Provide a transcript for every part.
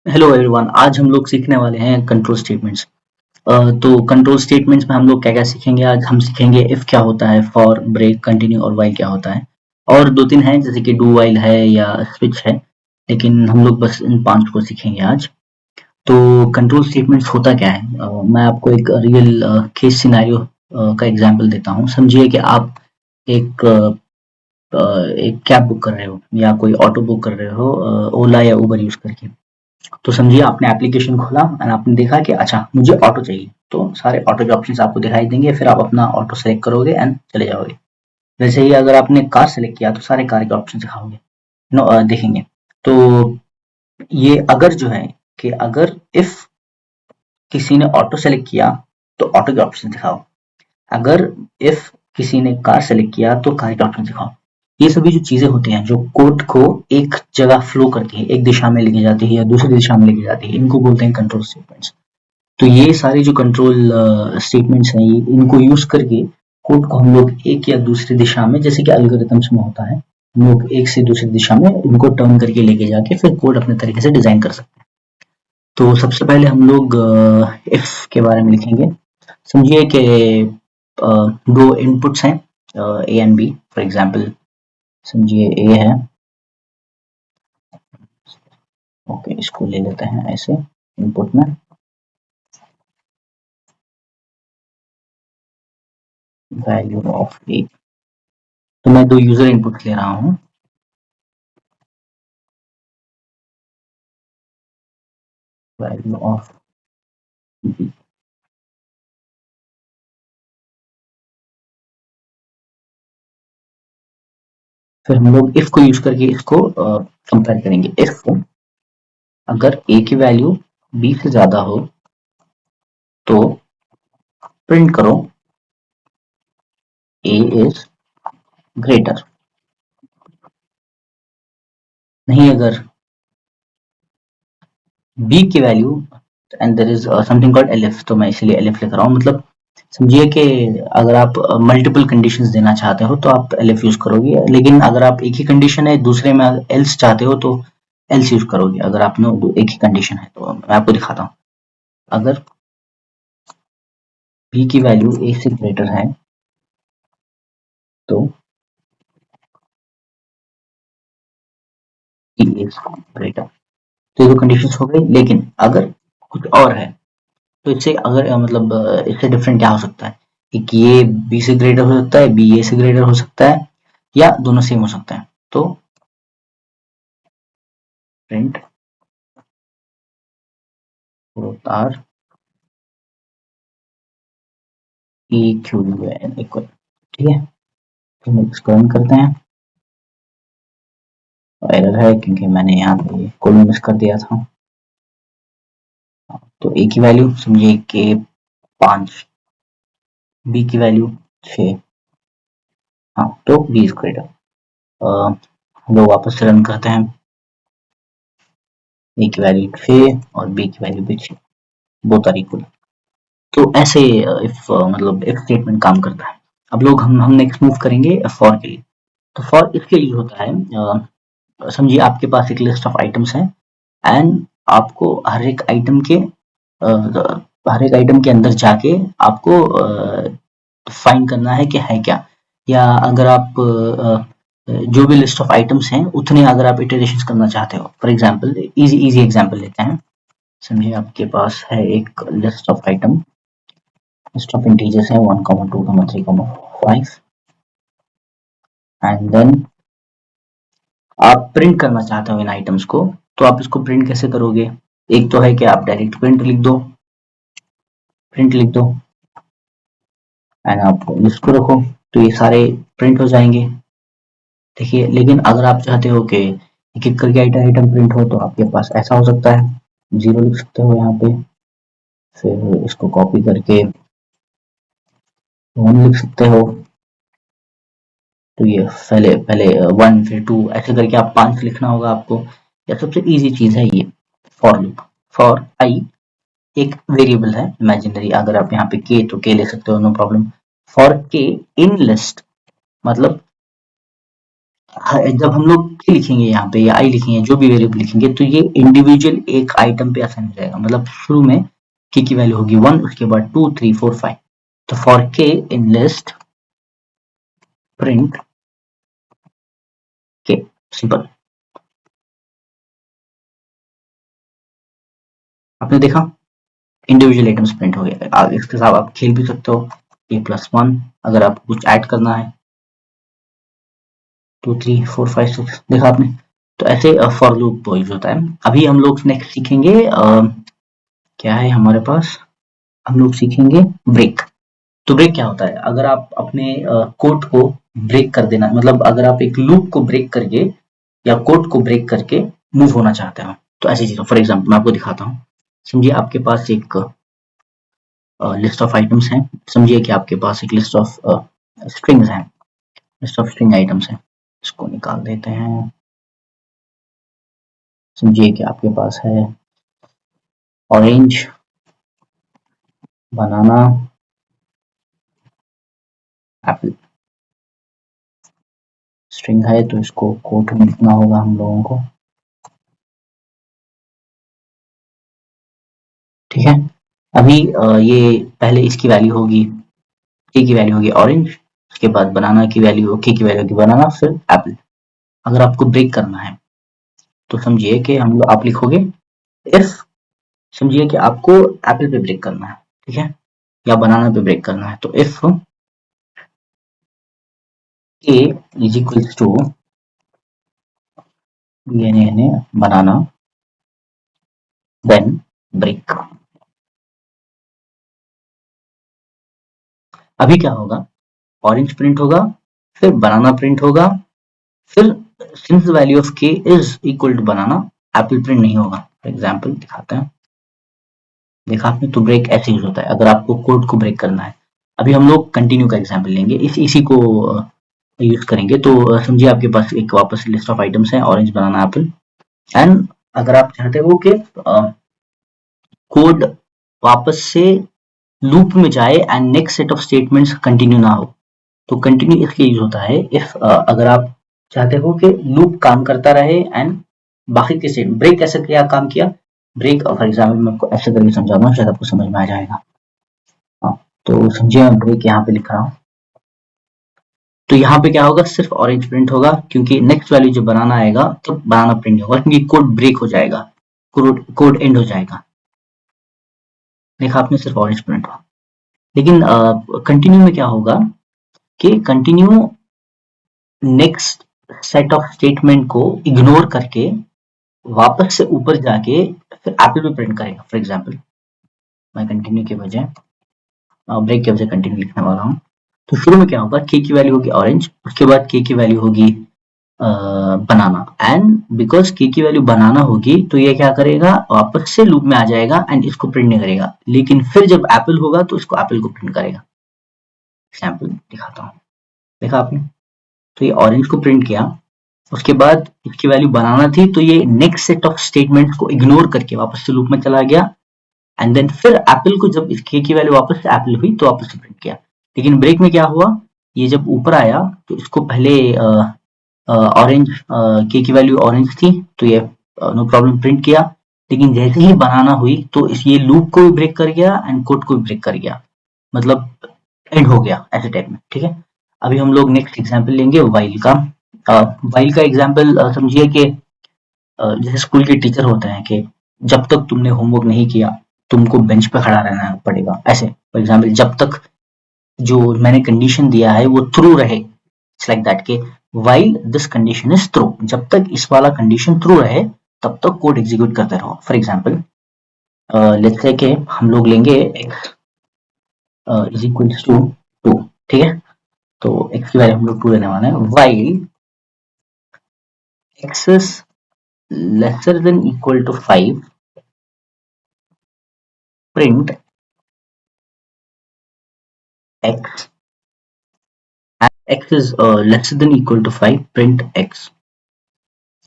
Hello everyone. आज हम लोग सीखने वाले हैं कंट्रोल स्टेटमेंट्स। तो कंट्रोल स्टेटमेंट्स में हम लोग क्या क्या सीखेंगे। आज हम सीखेंगे इफ क्या होता है, फॉर, ब्रेक, कंटिन्यू और व्हाइल क्या होता है। और दो तीन है जैसे कि डू व्हाइल है या स्विच है, लेकिन हम लोग बस इन पांच को सीखेंगे आज। तो कंट्रोल स्टेटमेंट्स होता क्या है, मैं आपको एक रियल केस सिनेरियो का एग्जांपल देता हूँ। समझिए कि आप एक एक कैब बुक कर रहे हो या कोई ऑटो बुक कर रहे हो, ओला या उबर यूज करके। तो समझिए आपने एप्लीकेशन खोला एंड आपने देखा कि अच्छा मुझे ऑटो चाहिए, तो सारे ऑटो के ऑप्शंस आपको दिखाई देंगे। फिर आप अपना ऑटो सेलेक्ट करोगे एंड चले जाओगे। वैसे ही अगर आपने कार सेलेक्ट किया तो सारे कार के ऑप्शन दिखाओगे, देखेंगे। तो ये अगर जो है कि अगर इफ किसी ने ऑटो सेलेक्ट किया तो ऑटो के ऑप्शन दिखाओ, अगर इफ किसी ने कार सेलेक्ट किया तो कार के ऑप्शन दिखाओ। ये सभी जो चीजें होती हैं जो कोड को एक जगह फ्लो करती है, एक दिशा में लेके जाती है या दूसरी दिशा में लेके जाती है, इनको बोलते हैं कंट्रोल स्टेटमेंट्स। तो ये सारे जो कंट्रोल स्टेटमेंट्स हैं, इनको यूज करके कोड को हम लोग एक या दूसरी दिशा में, जैसे कि एल्गोरिथम्स में होता है, हम लोग एक से दूसरी दिशा में इनको टर्न करके लेके जाके फिर कोड अपने तरीके से डिजाइन कर सकते हैं। तो सबसे पहले हम लोग इफ के बारे में लिखेंगे। समझिए कि दो इनपुट्स हैं, A and B. For example समझिए ए है, ओके इसको ले लेते हैं ऐसे इनपुट में, वैल्यू ऑफ ए। तो मैं दो यूजर इनपुट ले रहा हूँ, वैल्यू ऑफ बी। फिर हम लोग इफ को यूज करके इसको कंपेयर करेंगे। इफ अगर ए की वैल्यू बी से ज्यादा हो तो प्रिंट करो ए इज ग्रेटर। नहीं, अगर बी की value, and there is something called elif, तो मैं इसलिए एलिफ लिख रहा हूँ। मतलब समझिए कि अगर आप मल्टीपल कंडीशंस देना चाहते हो तो आप एलिफ यूज करोगे, लेकिन अगर आप एक ही कंडीशन है दूसरे में एल्स चाहते हो तो एल्स यूज करोगे। अगर आपने एक ही कंडीशन है तो मैं आपको दिखाता हूँ। अगर बी की वैल्यू ए से ग्रेटर है तो ई इज ग्रेटर। तो ये दो कंडीशंस हो गई, लेकिन अगर कुछ और है तो इससे अगर मतलब इससे डिफरेंट क्या हो सकता है कि ये बी से ग्रेटर हो सकता है, बी ए से ग्रेटर हो सकता है, या दोनों सेम हो सकता है। तो print R E Q N equal, ठीक है। तो हम इसको रन करते हैं। एरर है क्योंकि मैंने यहाँ पे कोड मिस कर दिया था। तो ए की वैल्यू समझिए कि 5, बी की वैल्यू 6। हाँ, तो बी इज ग्रेटर। हम लोग वापस से रन करते हैं। ए की वैल्यू 6 और बी की वैल्यू भी 6, बोथ आर इक्वल। तो ऐसे इफ मतलब इफ स्टेटमेंट काम करता है। अब लोग हम नेक्स्ट मूव करेंगे फॉर के लिए। तो फॉर इसके लिए होता है, समझिए आपके पास एक लिस्ट ऑफ आइटम्स है एंड आपको हर एक आइटम के अंदर जाके आपको फाइंड करना है कि है क्या। या अगर आप जो भी लिस्ट ऑफ आइटम्स हैं उतने अगर आप इटरेशंस करना चाहते हो। For example easy easy example लेते हैं। समझिए आपके पास है एक list of item, list of integers है 1, 2, 3, 5, एंड देन आप प्रिंट करना चाहते हो इन आइटम्स को। तो आप इसको प्रिंट कैसे करोगे? एक तो है कि आप डायरेक्ट प्रिंट लिख दो एंड आप लिस्ट को रखो, तो ये सारे प्रिंट हो जाएंगे। देखिए, लेकिन अगर आप चाहते हो कि एक एक करके आइटम आइटम प्रिंट हो तो आपके पास ऐसा हो सकता है, जीरो लिख सकते हो यहाँ पे, फिर इसको कॉपी करके 1 लिख सकते हो। तो ये पहले पहले 1 फिर 2 ऐसे करके आप 5 लिखना होगा आपको। या सबसे इजी चीज है ये फॉर लूप। फॉर आई एक वेरिएबल है इमेजिनरी, अगर आप यहाँ पे के तो के ले सकते हो, नो प्रॉब्लम। फॉर के इन लिस्ट, मतलब जब हम लोग k लिखेंगे यहाँ पे या i लिखेंगे, जो भी वेरिएबल लिखेंगे, तो ये इंडिविजुअल एक आइटम पे असाइन हो जाएगा। मतलब शुरू में k की वैल्यू होगी 1, उसके बाद 2, 3, 4, 5। तो for k in list print k, simple. आपने देखा इंडिविजुअल आइटम्स प्रिंट हो गया। इसके साथ आप खेल भी सकते हो, a+1 अगर आपको कुछ ऐड करना है, 2, 3, 4, 5, 6, देखा आपने। तो ऐसे फॉर लूप यूज होता है। अभी हम लोग नेक्स्ट सीखेंगे क्या है हमारे पास, हम लोग सीखेंगे ब्रेक। तो ब्रेक क्या होता है? अगर आप अपने कोड को ब्रेक कर देना, मतलब अगर आप एक लूप को ब्रेक करके या कोड को ब्रेक करके मूव होना चाहते हो, तो ऐसी चीज़। फॉर एग्जाम्पल मैं आपको दिखाता हूँ। समझिए आपके पास एक लिस्ट ऑफ आइटम्स हैं। समझिए कि आपके पास एक लिस्ट ऑफ स्ट्रिंग्स हैं, लिस्ट ऑफ स्ट्रिंग आइटम्स हैं। इसको निकाल देते हैं। समझिए कि आपके पास है ऑरेंज, बनाना, एप्पल। स्ट्रिंग है तो इसको कोट में लिखना होगा हम लोगों को, ठीक है। अभी ये पहले इसकी वैल्यू होगी, k की वैल्यू होगी ऑरेंज, उसके बाद बनाना की वैल्यू, k की वैल्यू होगी बनाना, फिर एप्पल। अगर आपको ब्रेक करना है तो समझिए कि हम लोग आप लिखोगे इफ, समझिए कि आपको एप्पल पे ब्रेक करना है, ठीक है, या बनाना पे ब्रेक करना है। तो if k is equals to banana then break. अभी क्या होगा, ऑरेंज प्रिंट होगा, फिर बनाना प्रिंट होगा, फिर since value of k is equal to banana, apple print नहीं होगा। फॉर एग्जाम्पल दिखाते हैं, देखा आपने। तो ब्रेक ऐसे यूज होता है अगर आपको कोड को ब्रेक करना है। अभी हम लोग कंटिन्यू का एग्जाम्पल लेंगे, इसी को यूज करेंगे। तो समझिए आपके पास एक वापस लिस्ट ऑफ आइटम्स है, ऑरेंज, बनाना, एप्पल। एंड अगर आप चाहते हो कि कोड वापस से लूप में जाए and next set of statements continue ना हो, तो कंटिन्यू इसलिए यूज होता है इफ अगर आप चाहते हो कि लूप काम करता रहे एंड बाकी के स्टेट। ब्रेक कैसे क्या काम किया, ब्रेक फॉर एग्जाम्पल मैं आपको ऐसे करके समझाऊंगा, शायद आपको समझ में आ जाएगा। हाँ, तो समझिए मैं ब्रेक यहाँ पे लिख रहा हूँ। तो यहाँ पे क्या होगा, सिर्फ ऑरेंज प्रिंट होगा, क्योंकि नेक्स्ट वैल्यू जब बनाना आएगा तो बनाना प्रिंट होगा, क्योंकि कोड ब्रेक हो जाएगा, कोड एंड हो जाएगा। देखा आपने, सिर्फ ऑरेंज प्रिंट होगा। लेकिन कंटिन्यू में क्या होगा कि continue next set of statement को इग्नोर करके वापस से ऊपर जाके फिर एप्पल पे प्रिंट करेगा। फॉर एग्जाम्पल मैं कंटिन्यू के बजाय ब्रेक के बजाय कंटिन्यू लिखने वाला हूँ। तो शुरू में क्या होगा, के की वैल्यू होगी ऑरेंज, उसके बाद के की वैल्यू होगी बनाना। एंड बिकॉज के की वैल्यू बनाना होगी तो ये क्या करेगा, वापस से लूप में आ जाएगा एंड इसको प्रिंट नहीं करेगा। लेकिन फिर जब एप्पल होगा तो इसको एप्पल को प्रिंट करेगा। एग्जाम्पल दिखाता हूँ, देखा आपने। तो ये ऑरेंज को प्रिंट किया, उसके बाद इसकी वैल्यू बनाना थी, तो ये नेक्स्ट सेट ऑफ स्टेटमेंट्स को इग्नोर करके वापस से लूप में चला गया। एंड देन फिर एप्पल को जब इस के की वैल्यू वापस से एप्पल हुई तो वापस से प्रिंट किया। लेकिन ब्रेक में क्या हुआ, ये जब ऊपर आया तो इसको पहले ऑरेंज, के की वैल्यू ऑरेंज थी तो ये नो प्रॉब्लम प्रिंट किया। लेकिन जैसे ही बनाना हुई तो इस ये लूप को भी ब्रेक कर गया एंड कोड को भी ब्रेक कर गया, मतलब एंड हो गया ऐसे टाइप में, ठीक है। अभी हम लोग नेक्स्ट एग्जाम्पल लेंगे वाइल का। वाइल का एग्जाम्पल समझिए कि जैसे स्कूल के टीचर होते हैं कि जब तक तुमने होमवर्क नहीं किया तुमको बेंच पे खड़ा रहना पड़ेगा, ऐसे। फॉर एग्जाम्पल जब तक जो मैंने कंडीशन दिया है वो ट्रू रहे, इट्स लाइक दैट के while this condition is true, जब तक इस वाला कंडीशन ट्रू रहे तब तक कोड एग्जीक्यूट करते रहो। फॉर एग्जाम्पल लेट्स से कि हम लोग लेंगे x इज इक्वल्स टू 2, ठीक है। तो x की वैल्यू हम लोग 2 लेने वाले हैं। While x is lesser than equal to 5 print x, and x is lesser than equal to 5 print x।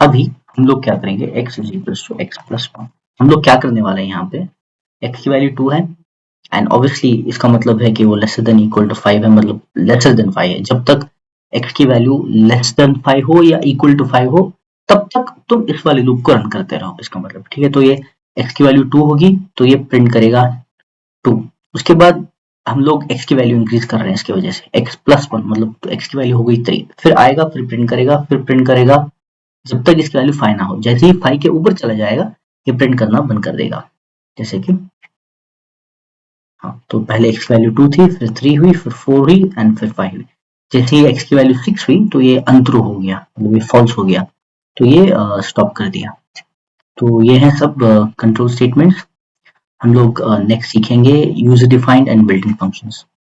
अभी हम लोग क्या करेंगे, x is equals to x plus 1। हम लोग क्या करने वाले हैं यहाँ पे, x की वैल्यू 2 है एंड ऑब्वियसली इसका मतलब है कि वो लेसर देन इक्वल टू 5 है, मतलब लेसर देन 5 है। जब तक x की वैल्यू लेस देन 5 हो या इक्वल टू 5 हो, तब तक तुम इस वाले लूप को रन करते रहो, इसका मतलब, ठीक है। तो ये x की वैल्यू 2 होगी तो ये प्रिंट करेगा 2। उसके बाद हम लोग x की वैल्यू इंक्रीज कर रहे हैं इसकी वजह से, x प्लस 1 मतलब तो x की वैल्यू हो गई 3, फिर आएगा, फिर प्रिंट करेगा, फिर प्रिंट करेगा जब तक इसकी वैल्यू 5 ना हो। जैसे ही 5 के ऊपर चला जाएगा ये प्रिंट करना बंद कर देगा। जैसे कि हाँ, तो पहले x की वैल्यू 2 थी, फिर 3 हुई, फिर 4 हुई एंड फिर 5 हुई। जैसे ही x की वैल्यू 6 हुई तो ये अनट्रू हो गया, मतलब ये फॉल्स हो गया, तो ये स्टॉप कर दिया। तो ये है सब कंट्रोल स्टेटमेंट्स। हम लोग नेक्स्ट सीखेंगे user defined and built in functions.